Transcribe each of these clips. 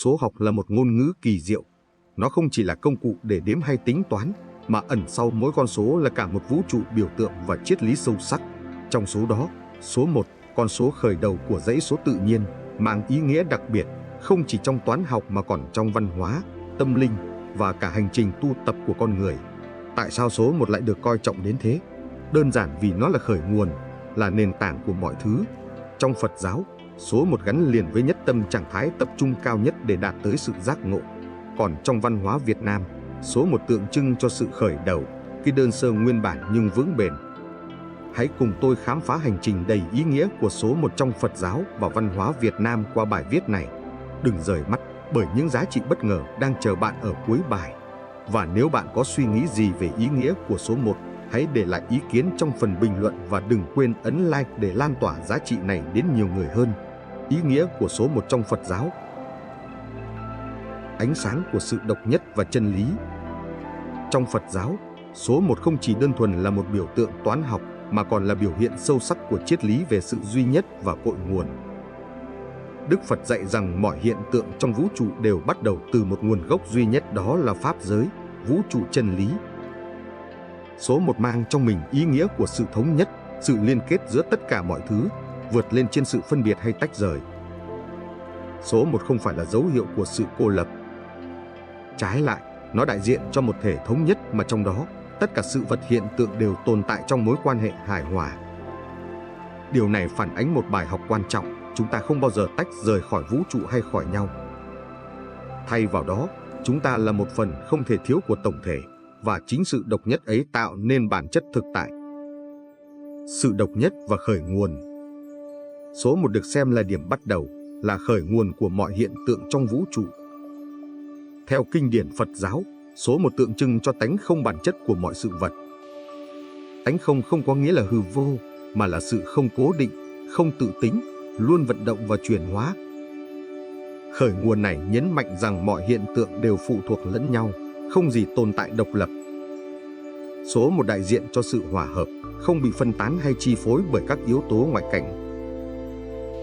Số học là một ngôn ngữ kỳ diệu. Nó không chỉ là công cụ để đếm hay tính toán, mà ẩn sau mỗi con số là cả một vũ trụ biểu tượng và triết lý sâu sắc. Trong số đó, số 1, con số khởi đầu của dãy số tự nhiên, mang ý nghĩa đặc biệt, không chỉ trong toán học mà còn trong văn hóa, tâm linh và cả hành trình tu tập của con người. Tại sao số 1 lại được coi trọng đến thế? Đơn giản vì nó là khởi nguồn, là nền tảng của mọi thứ. Trong Phật giáo, số 1 gắn liền với nhất tâm, trạng thái tập trung cao nhất để đạt tới sự giác ngộ. Còn trong văn hóa Việt Nam, số 1 tượng trưng cho sự khởi đầu, cái đơn sơ nguyên bản nhưng vững bền. Hãy cùng tôi khám phá hành trình đầy ý nghĩa của số 1 trong Phật giáo và văn hóa Việt Nam qua bài viết này. Đừng rời mắt, bởi những giá trị bất ngờ đang chờ bạn ở cuối bài. Và nếu bạn có suy nghĩ gì về ý nghĩa của số 1, hãy để lại ý kiến trong phần bình luận và đừng quên ấn like để lan tỏa giá trị này đến nhiều người hơn. Ý nghĩa của số 1 trong Phật giáo. Ánh sáng của sự độc nhất và chân lý. Trong Phật giáo, số 1 không chỉ đơn thuần là một biểu tượng toán học mà còn là biểu hiện sâu sắc của triết lý về sự duy nhất và cội nguồn. Đức Phật dạy rằng mọi hiện tượng trong vũ trụ đều bắt đầu từ một nguồn gốc duy nhất, đó là pháp giới, vũ trụ chân lý. Số 1 mang trong mình ý nghĩa của sự thống nhất, sự liên kết giữa tất cả mọi thứ, vượt lên trên sự phân biệt hay tách rời. Số 1 không phải là dấu hiệu của sự cô lập. Trái lại, nó đại diện cho một thể thống nhất mà trong đó, tất cả sự vật hiện tượng đều tồn tại trong mối quan hệ hài hòa. Điều này phản ánh một bài học quan trọng, chúng ta không bao giờ tách rời khỏi vũ trụ hay khỏi nhau. Thay vào đó, chúng ta là một phần không thể thiếu của tổng thể, và chính sự độc nhất ấy tạo nên bản chất thực tại. Sự độc nhất và khởi nguồn. Số 1 được xem là điểm bắt đầu, là khởi nguồn của mọi hiện tượng trong vũ trụ. Theo kinh điển Phật giáo, số 1 tượng trưng cho tánh không bản chất của mọi sự vật. Tánh không không có nghĩa là hư vô, mà là sự không cố định, không tự tính, luôn vận động và chuyển hóa. Khởi nguồn này nhấn mạnh rằng mọi hiện tượng đều phụ thuộc lẫn nhau, không gì tồn tại độc lập. Số 1 đại diện cho sự hòa hợp, không bị phân tán hay chi phối bởi các yếu tố ngoại cảnh.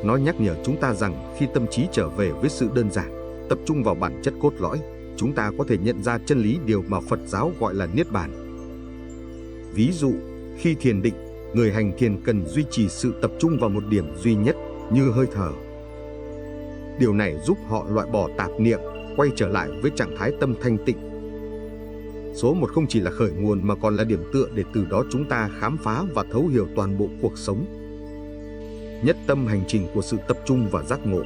Nó nhắc nhở chúng ta rằng khi tâm trí trở về với sự đơn giản, tập trung vào bản chất cốt lõi, chúng ta có thể nhận ra chân lý, điều mà Phật giáo gọi là niết bàn. Ví dụ, khi thiền định, người hành thiền cần duy trì sự tập trung vào một điểm duy nhất như hơi thở. Điều này giúp họ loại bỏ tạp niệm, quay trở lại với trạng thái tâm thanh tịnh. Số 1 không chỉ là khởi nguồn mà còn là điểm tựa để từ đó chúng ta khám phá và thấu hiểu toàn bộ cuộc sống. Nhất tâm, hành trình của sự tập trung và giác ngộ.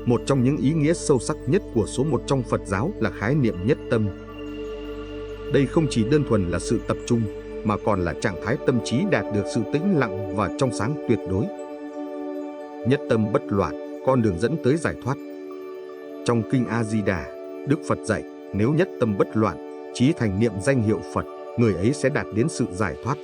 Một trong những ý nghĩa sâu sắc nhất của số 1 trong Phật giáo là khái niệm nhất tâm. Đây không chỉ đơn thuần là sự tập trung, mà còn là trạng thái tâm trí đạt được sự tĩnh lặng và trong sáng tuyệt đối. Nhất tâm bất loạn, con đường dẫn tới giải thoát. Trong kinh A Di Đà, Đức Phật dạy, nếu nhất tâm bất loạn, chí thành niệm danh hiệu Phật, người ấy sẽ đạt đến sự giải thoát.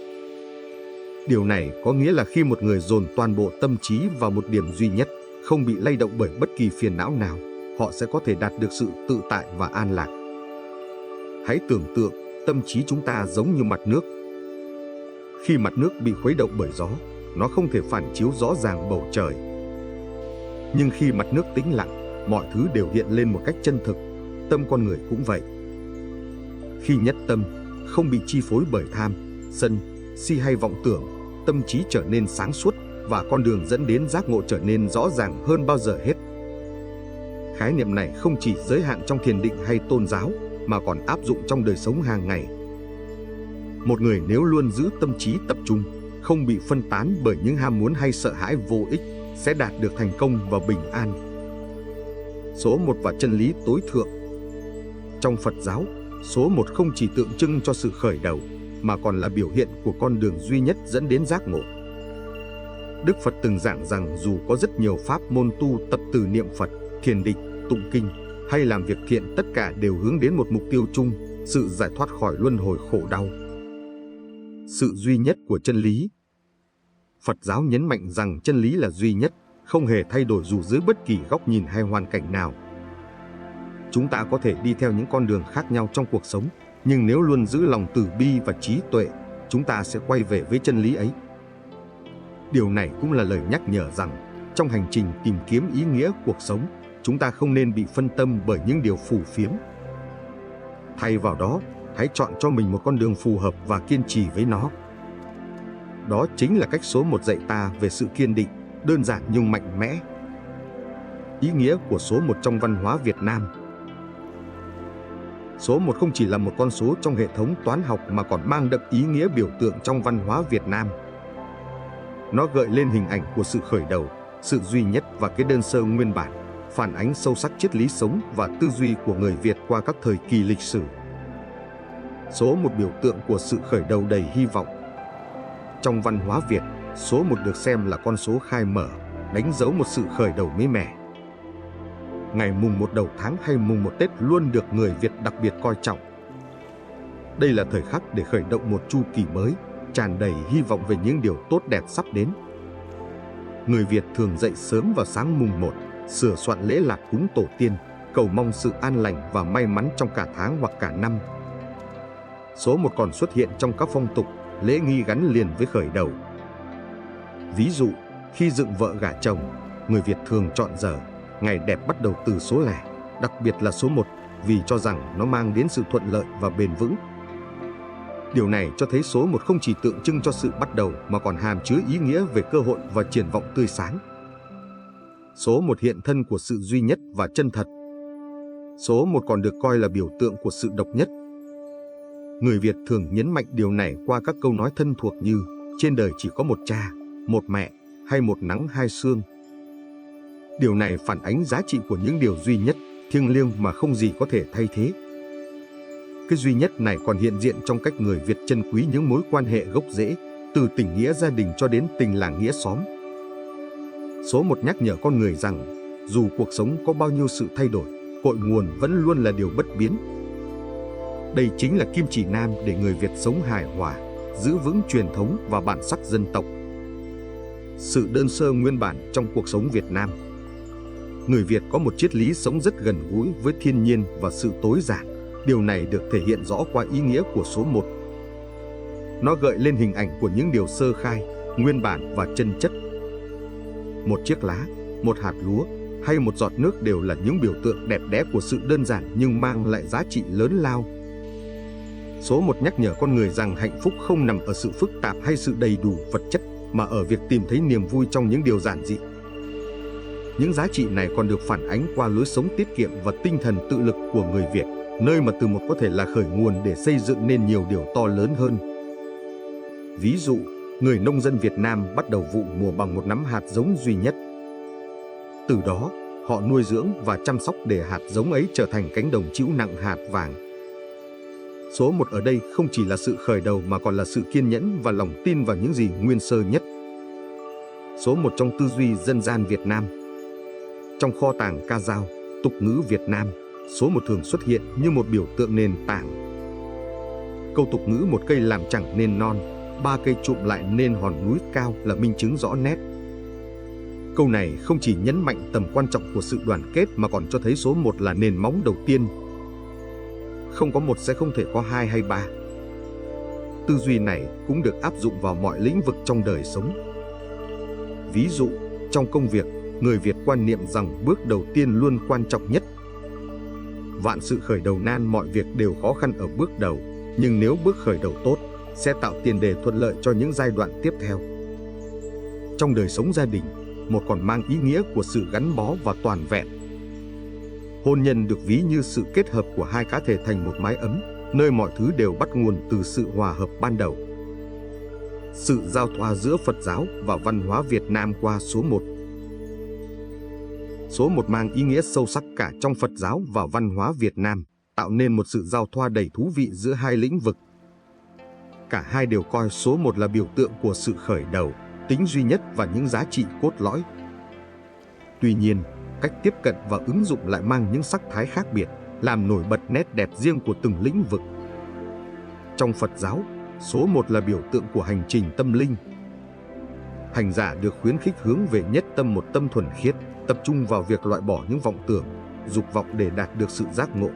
Điều này có nghĩa là khi một người dồn toàn bộ tâm trí vào một điểm duy nhất, không bị lay động bởi bất kỳ phiền não nào, họ sẽ có thể đạt được sự tự tại và an lạc. Hãy tưởng tượng, tâm trí chúng ta giống như mặt nước. Khi mặt nước bị khuấy động bởi gió, nó không thể phản chiếu rõ ràng bầu trời. Nhưng khi mặt nước tĩnh lặng, mọi thứ đều hiện lên một cách chân thực. Tâm con người cũng vậy. Khi nhất tâm, không bị chi phối bởi tham, sân, si hay vọng tưởng, tâm trí trở nên sáng suốt và con đường dẫn đến giác ngộ trở nên rõ ràng hơn bao giờ hết. Khái niệm này không chỉ giới hạn trong thiền định hay tôn giáo, mà còn áp dụng trong đời sống hàng ngày. Một người nếu luôn giữ tâm trí tập trung, không bị phân tán bởi những ham muốn hay sợ hãi vô ích, sẽ đạt được thành công và bình an. Số 1 và chân lý tối thượng. Trong Phật giáo, số 1 không chỉ tượng trưng cho sự khởi đầu, mà còn là biểu hiện của con đường duy nhất dẫn đến giác ngộ. Đức Phật từng giảng rằng dù có rất nhiều pháp môn tu tập từ niệm Phật, thiền định, tụng kinh hay làm việc thiện, tất cả đều hướng đến một mục tiêu chung, sự giải thoát khỏi luân hồi khổ đau. Sự duy nhất của chân lý. Phật giáo nhấn mạnh rằng chân lý là duy nhất, không hề thay đổi dù dưới bất kỳ góc nhìn hay hoàn cảnh nào. Chúng ta có thể đi theo những con đường khác nhau trong cuộc sống, nhưng nếu luôn giữ lòng từ bi và trí tuệ, chúng ta sẽ quay về với chân lý ấy. Điều này cũng là lời nhắc nhở rằng, trong hành trình tìm kiếm ý nghĩa cuộc sống, chúng ta không nên bị phân tâm bởi những điều phù phiếm. Thay vào đó, hãy chọn cho mình một con đường phù hợp và kiên trì với nó. Đó chính là cách số 1 dạy ta về sự kiên định, đơn giản nhưng mạnh mẽ. Ý nghĩa của số 1 trong văn hóa Việt Nam. Số 1 không chỉ là một con số trong hệ thống toán học mà còn mang đậm ý nghĩa biểu tượng trong văn hóa Việt Nam. Nó gợi lên hình ảnh của sự khởi đầu, sự duy nhất và cái đơn sơ nguyên bản, phản ánh sâu sắc triết lý sống và tư duy của người Việt qua các thời kỳ lịch sử. Số 1 biểu tượng của sự khởi đầu đầy hy vọng. Trong văn hóa Việt, số 1 được xem là con số khai mở, đánh dấu một sự khởi đầu mới mẻ. Ngày mùng 1 đầu tháng hay mùng 1 Tết luôn được người Việt đặc biệt coi trọng. Đây là thời khắc để khởi động một chu kỳ mới, tràn đầy hy vọng về những điều tốt đẹp sắp đến. Người Việt thường dậy sớm vào sáng mùng 1, sửa soạn lễ lạc cúng tổ tiên, cầu mong sự an lành và may mắn trong cả tháng hoặc cả năm. Số 1 còn xuất hiện trong các phong tục, lễ nghi gắn liền với khởi đầu. Ví dụ, khi dựng vợ gả chồng, người Việt thường chọn giờ, ngày đẹp bắt đầu từ số lẻ, đặc biệt là số 1, vì cho rằng nó mang đến sự thuận lợi và bền vững. Điều này cho thấy số 1 không chỉ tượng trưng cho sự bắt đầu mà còn hàm chứa ý nghĩa về cơ hội và triển vọng tươi sáng. Số 1 hiện thân của sự duy nhất và chân thật. Số 1 còn được coi là biểu tượng của sự độc nhất. Người Việt thường nhấn mạnh điều này qua các câu nói thân thuộc như trên đời chỉ có một cha, một mẹ hay một nắng hai sương. Điều này phản ánh giá trị của những điều duy nhất, thiêng liêng mà không gì có thể thay thế. Cái duy nhất này còn hiện diện trong cách người Việt trân quý những mối quan hệ gốc rễ, từ tình nghĩa gia đình cho đến tình làng nghĩa xóm. Số 1 nhắc nhở con người rằng, dù cuộc sống có bao nhiêu sự thay đổi, cội nguồn vẫn luôn là điều bất biến. Đây chính là kim chỉ nam để người Việt sống hài hòa, giữ vững truyền thống và bản sắc dân tộc. Sự đơn sơ nguyên bản trong cuộc sống Việt Nam. Người Việt có một triết lý sống rất gần gũi với thiên nhiên và sự tối giản. Điều này được thể hiện rõ qua ý nghĩa của số 1. Nó gợi lên hình ảnh của những điều sơ khai, nguyên bản và chân chất. Một chiếc lá, một hạt lúa hay một giọt nước đều là những biểu tượng đẹp đẽ của sự đơn giản nhưng mang lại giá trị lớn lao. Số 1 nhắc nhở con người rằng hạnh phúc không nằm ở sự phức tạp hay sự đầy đủ vật chất, mà ở việc tìm thấy niềm vui trong những điều giản dị. Những giá trị này còn được phản ánh qua lối sống tiết kiệm và tinh thần tự lực của người Việt, nơi mà từ một có thể là khởi nguồn để xây dựng nên nhiều điều to lớn hơn. Ví dụ, người nông dân Việt Nam bắt đầu vụ mùa bằng một nắm hạt giống duy nhất. Từ đó, họ nuôi dưỡng và chăm sóc để hạt giống ấy trở thành cánh đồng trĩu nặng hạt vàng. Số 1 ở đây không chỉ là sự khởi đầu mà còn là sự kiên nhẫn và lòng tin vào những gì nguyên sơ nhất. Số 1 trong tư duy dân gian Việt Nam. Trong kho tàng ca dao, tục ngữ Việt Nam, số 1 thường xuất hiện như một biểu tượng nền tảng. Câu tục ngữ một cây làm chẳng nên non, 3 cây chụm lại nên hòn núi cao là minh chứng rõ nét. Câu này không chỉ nhấn mạnh tầm quan trọng của sự đoàn kết mà còn cho thấy số 1 là nền móng đầu tiên. Không có một sẽ không thể có 2 hay 3. Tư duy này cũng được áp dụng vào mọi lĩnh vực trong đời sống. Ví dụ, trong công việc, người Việt quan niệm rằng bước đầu tiên luôn quan trọng nhất. Vạn sự khởi đầu nan, mọi việc đều khó khăn ở bước đầu, nhưng nếu bước khởi đầu tốt, sẽ tạo tiền đề thuận lợi cho những giai đoạn tiếp theo. Trong đời sống gia đình, một còn mang ý nghĩa của sự gắn bó và toàn vẹn. Hôn nhân được ví như sự kết hợp của hai cá thể thành một mái ấm, nơi mọi thứ đều bắt nguồn từ sự hòa hợp ban đầu. Sự giao thoa giữa Phật giáo và văn hóa Việt Nam qua số 1. Số 1 mang ý nghĩa sâu sắc cả trong Phật giáo và văn hóa Việt Nam, tạo nên một sự giao thoa đầy thú vị giữa hai lĩnh vực. Cả hai đều coi số 1 là biểu tượng của sự khởi đầu, tính duy nhất và những giá trị cốt lõi. Tuy nhiên, cách tiếp cận và ứng dụng lại mang những sắc thái khác biệt, làm nổi bật nét đẹp riêng của từng lĩnh vực. Trong Phật giáo, số 1 là biểu tượng của hành trình tâm linh. Hành giả được khuyến khích hướng về nhất tâm, một tâm thuần khiết, tập trung vào việc loại bỏ những vọng tưởng, dục vọng để đạt được sự giác ngộ.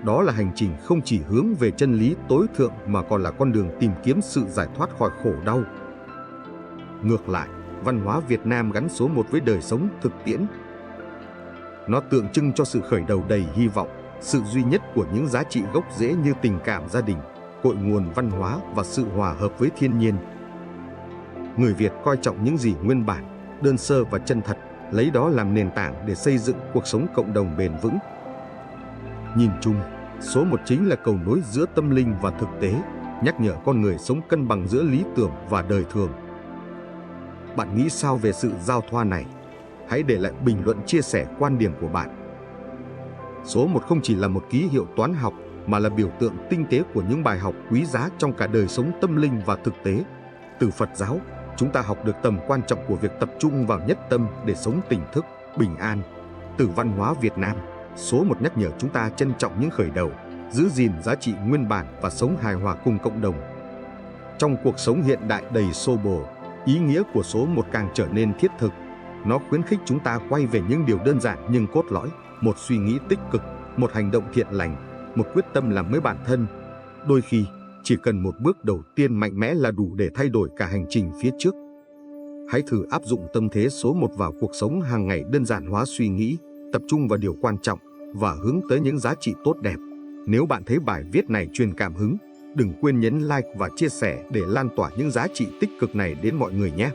Đó là hành trình không chỉ hướng về chân lý tối thượng mà còn là con đường tìm kiếm sự giải thoát khỏi khổ đau. Ngược lại, văn hóa Việt Nam gắn số 1 với đời sống thực tiễn. Nó tượng trưng cho sự khởi đầu đầy hy vọng, sự duy nhất của những giá trị gốc rễ như tình cảm gia đình, cội nguồn văn hóa và sự hòa hợp với thiên nhiên. Người Việt coi trọng những gì nguyên bản, đơn sơ và chân thật, lấy đó làm nền tảng để xây dựng cuộc sống cộng đồng bền vững. Nhìn chung, số 1 chính là cầu nối giữa tâm linh và thực tế, nhắc nhở con người sống cân bằng giữa lý tưởng và đời thường. Bạn nghĩ sao về sự giao thoa này? Hãy để lại bình luận chia sẻ quan điểm của bạn. Số 1 không chỉ là một ký hiệu toán học mà là biểu tượng tinh tế của những bài học quý giá trong cả đời sống tâm linh và thực tế. Từ Phật giáo, chúng ta học được tầm quan trọng của việc tập trung vào nhất tâm để sống tỉnh thức, bình an. Từ văn hóa Việt Nam, số 1 nhắc nhở chúng ta trân trọng những khởi đầu, giữ gìn giá trị nguyên bản và sống hài hòa cùng cộng đồng. Trong cuộc sống hiện đại đầy xô bồ, ý nghĩa của số 1 càng trở nên thiết thực. Nó khuyến khích chúng ta quay về những điều đơn giản nhưng cốt lõi, một suy nghĩ tích cực, một hành động thiện lành, một quyết tâm làm mới bản thân. Đôi khi, chỉ cần một bước đầu tiên mạnh mẽ là đủ để thay đổi cả hành trình phía trước. Hãy thử áp dụng tâm thế số 1 vào cuộc sống hàng ngày, đơn giản hóa suy nghĩ, tập trung vào điều quan trọng và hướng tới những giá trị tốt đẹp. Nếu bạn thấy bài viết này truyền cảm hứng, đừng quên nhấn like và chia sẻ để lan tỏa những giá trị tích cực này đến mọi người nhé.